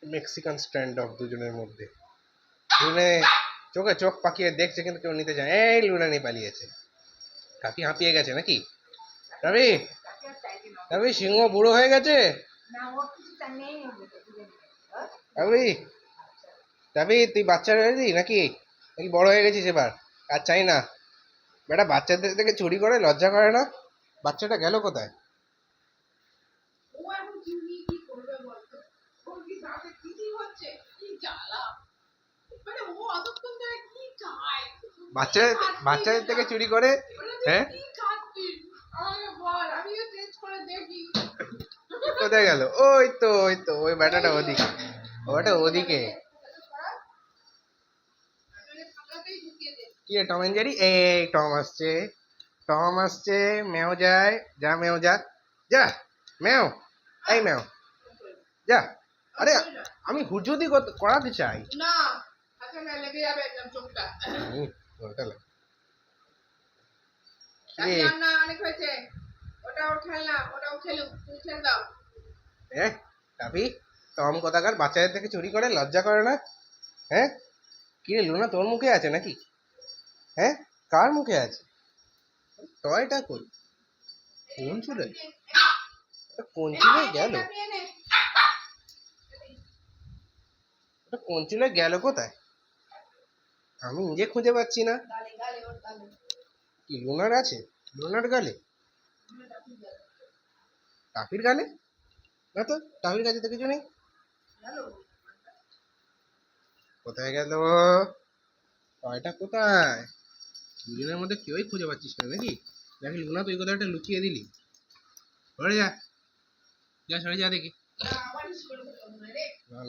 Mexican stand of দুজনের মধ্যে। লুনে চোখে চোখ পাকিয়ে দেখছে কিন্তু কেউ নিতে চায়। এই লুনা নিয়ে পালিয়েছে। কাকি হাঁপিয়ে গেছে নাকি? রবি রবি সিংহ বুড়ো হয়ে গেছে। রবি রবি তুই বাচ্চা রয়েছি নাকি নাকি বড় হয়ে গেছিস এবার? আর চাই না বেটা, বাচ্চাদের থেকে চুরি করে লজ্জা করে না? বাচ্চাটা গেল কোথায়? বাচ্চাদের থেকে চুরি করে। হ্যাঁ কোথায় গেল? ওই তো ওই ব্যাটাটা ওদিকে, ওটা ওদিকে। কি টম এন্ড জেরি? এই টম আসছে, টম আসছে। ম্যাও যায়, যা ম্যাও যা, যা ম্যাও। এই ম্যাও যা। আরে আমি হুজুদি করাতে চাই না। লেগে যাবে একদম চোখটা। অনেক হয়েছে, ওটা ওর খেলনা, ওটাও খেলুক, তুই খেল দাও। টাপি টম কোথাকার বাচ্চাদের থেকে চুরি করে লজ্জা করে না? হ্যাঁ কি রে লুনা, তোর মুখে আছে নাকি? হ্যাঁ কার মুখে আছে? টয়টা কই? কোন চুলে? কোন চুলে গেল? কোন চুলে গেল কোথায়? আমি নিজে খুঁজে পাচ্ছি না। কি লুনার আছে? লুনার গালে? টাফির গালে? না তো, টাফির কাছে তো কিছু নেই। কোথায় গেল? টয়টা কোথায়? দুজনের মধ্যে কেউই খুঁজে পাচ্ছিস না নাকি? দেখি লুনা তুই কোথাও একটা লুকিয়ে দিলি। সরে যা, যা সরে যা দেখি। না,